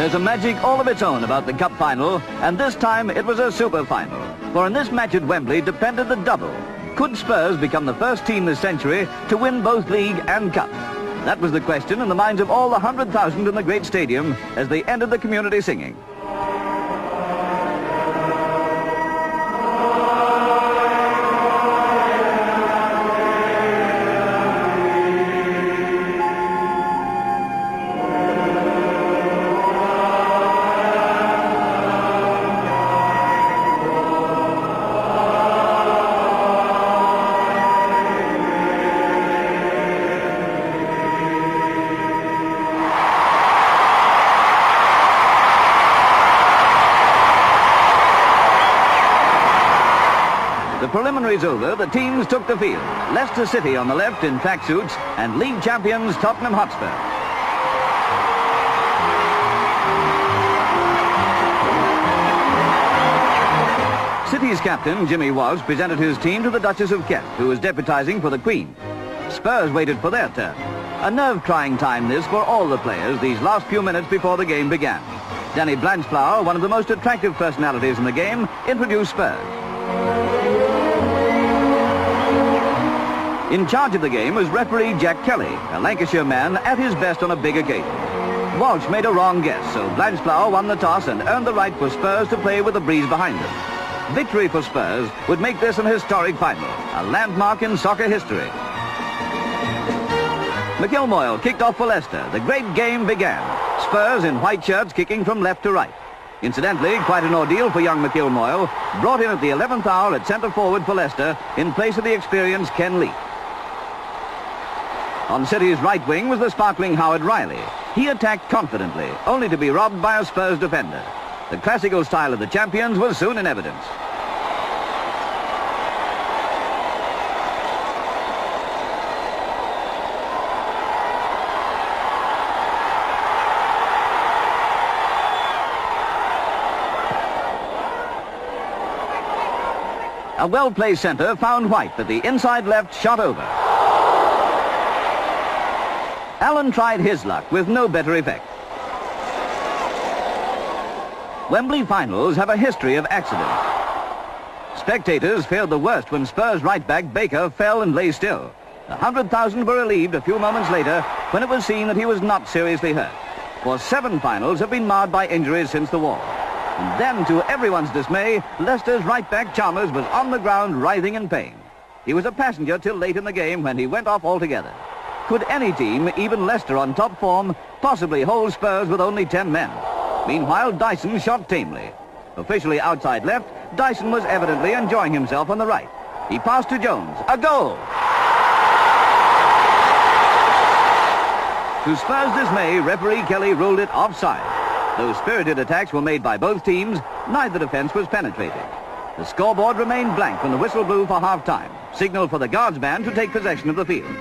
There's a magic all of its own about the cup final, and this time it was a super final. For in this match at Wembley depended the double. Could Spurs become the first team this century to win both league and cup? That was the question in the minds of all the 100,000 in the great stadium as they ended the community singing. The preliminaries over, the teams took the field. Leicester City on the left in tracksuits and league champions Tottenham Hotspur. City's captain, Jimmy Walsh, presented his team to the Duchess of Kent, who was deputising for the Queen. Spurs waited for their turn. A nerve-trying time this for all the players these last few minutes before the game began. Danny Blanchflower, one of the most attractive personalities in the game, introduced Spurs. In charge of the game was referee Jack Kelly, a Lancashire man at his best on a big occasion. Walsh made a wrong guess, so Blanchflower won the toss and earned the right for Spurs to play with the breeze behind them. Victory for Spurs would make this an historic final, a landmark in soccer history. McIlmoyle kicked off for Leicester. The great game began. Spurs in white shirts kicking from left to right. Incidentally, quite an ordeal for young McIlmoyle, brought in at the 11th hour at centre forward for Leicester in place of the experienced Ken Leak. On City's right wing was the sparkling Howard Riley. He attacked confidently, only to be robbed by a Spurs defender. The classical style of the champions was soon in evidence. A well-placed centre found White, but the inside left shot over. Allen tried his luck with no better effect. Wembley finals have a history of accident. Spectators feared the worst when Spurs right-back Baker fell and lay still. 100,000 were relieved a few moments later when it was seen that he was not seriously hurt. For 7 finals have been marred by injuries since the war. And then, to everyone's dismay, Leicester's right-back Chalmers was on the ground writhing in pain. He was a passenger till late in the game when he went off altogether. Could any team, even Leicester on top form, possibly hold Spurs with only 10 men? Meanwhile, Dyson shot tamely. Officially outside left, Dyson was evidently enjoying himself on the right. He passed to Jones. A goal! To Spurs' dismay, referee Kelly ruled it offside. Though spirited attacks were made by both teams, neither defence was penetrated. The scoreboard remained blank when the whistle blew for half-time, signal for the guardsman to take possession of the field.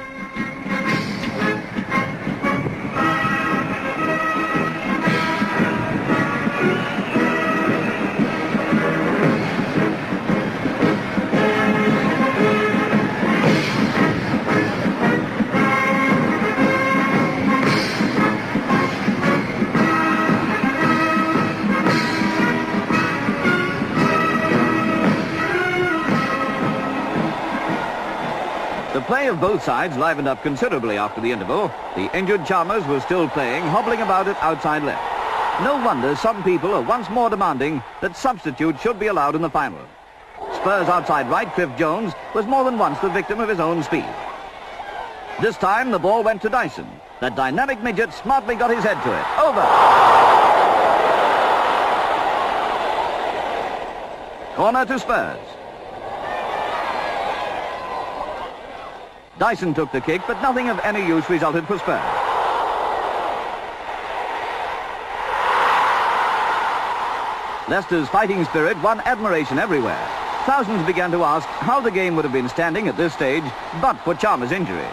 The play of both sides livened up considerably after the interval. The injured Chalmers was still playing, hobbling about it outside left. No wonder some people are once more demanding that substitutes should be allowed in the final. Spurs outside right, Cliff Jones, was more than once the victim of his own speed. This time the ball went to Dyson. That dynamic midget smartly got his head to it. Over! Corner to Spurs. Dyson took the kick, but nothing of any use resulted for Spurs. Leicester's fighting spirit won admiration everywhere. Thousands began to ask how the game would have been standing at this stage but for Chalmers' injury.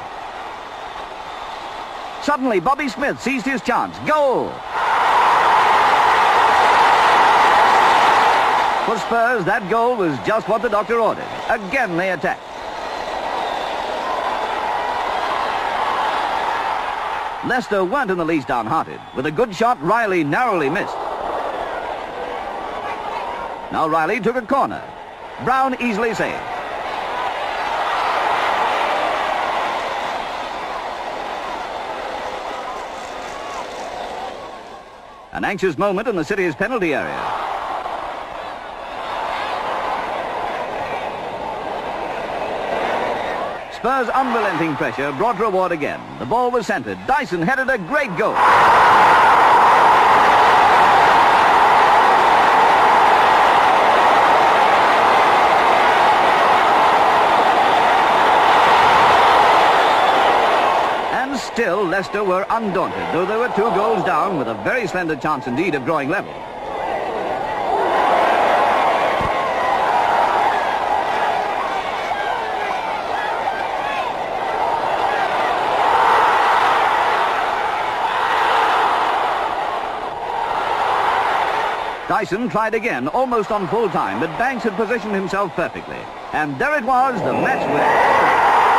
Suddenly, Bobby Smith seized his chance. Goal! For Spurs, that goal was just what the doctor ordered. Again, they attacked. Leicester weren't in the least downhearted. With a good shot, Riley narrowly missed. Now Riley took a corner. Brown easily saved. An anxious moment in the City's penalty area. Spurs' unrelenting pressure brought reward again. The ball was centred. Dyson headed a great goal. And still Leicester were undaunted, though they were 2 goals down with a very slender chance indeed of drawing level. Dyson tried again, almost on full time, but Banks had positioned himself perfectly. And there it was, the match winner.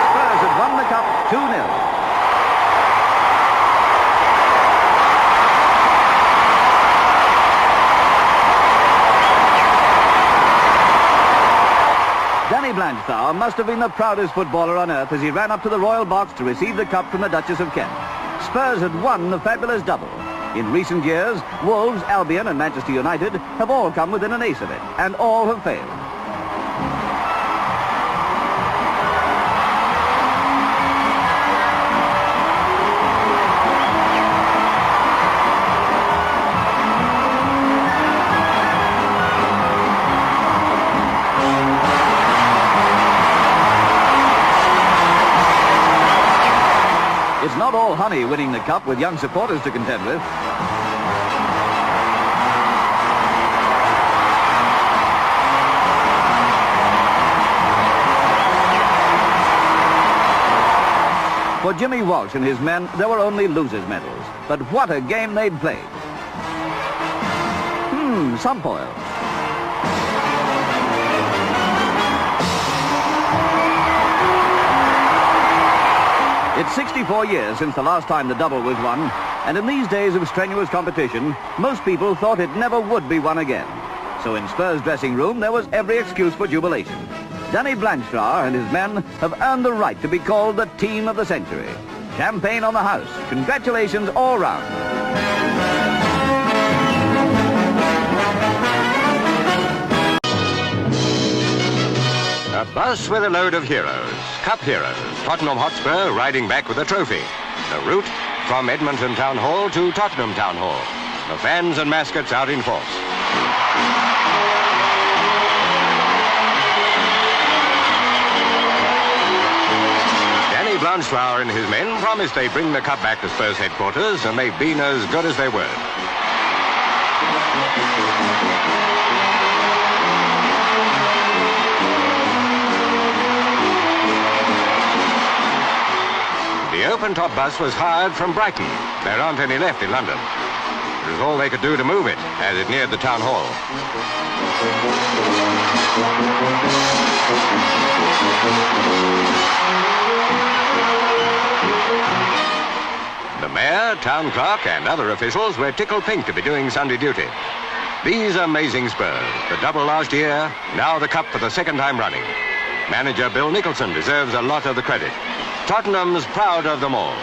Spurs had won the cup 2-0. Danny Blanchflower must have been the proudest footballer on earth as he ran up to the royal box to receive the cup from the Duchess of Kent. Spurs had won the fabulous double. In recent years, Wolves, Albion and Manchester United have all come within an ace of it, and all have failed. It's not all honey winning the cup with young supporters to contend with. For Jimmy Walsh and his men, there were only losers' medals. But what a game they'd played. Sunpoil. It's 64 years since the last time the double was won, and in these days of strenuous competition, most people thought it never would be won again. So in Spurs' dressing room, there was every excuse for jubilation. Danny Blanchflower and his men have earned the right to be called the team of the century. Champagne on the house. Congratulations all round. A bus with a load of heroes, cup heroes, Tottenham Hotspur riding back with a trophy. The route from Edmonton Town Hall to Tottenham Town Hall. The fans and mascots out in force. Danny Blanchflower and his men promised they'd bring the cup back to Spurs headquarters, and they've been as good as their word. The open-top bus was hired from Brighton. There aren't any left in London. It was all they could do to move it as it neared the town hall. The mayor, town clerk and other officials were tickled pink to be doing Sunday duty. These amazing Spurs, the double last year, now the cup for the 2nd time running. Manager Bill Nicholson deserves a lot of the credit. Tottenham's proud of them all.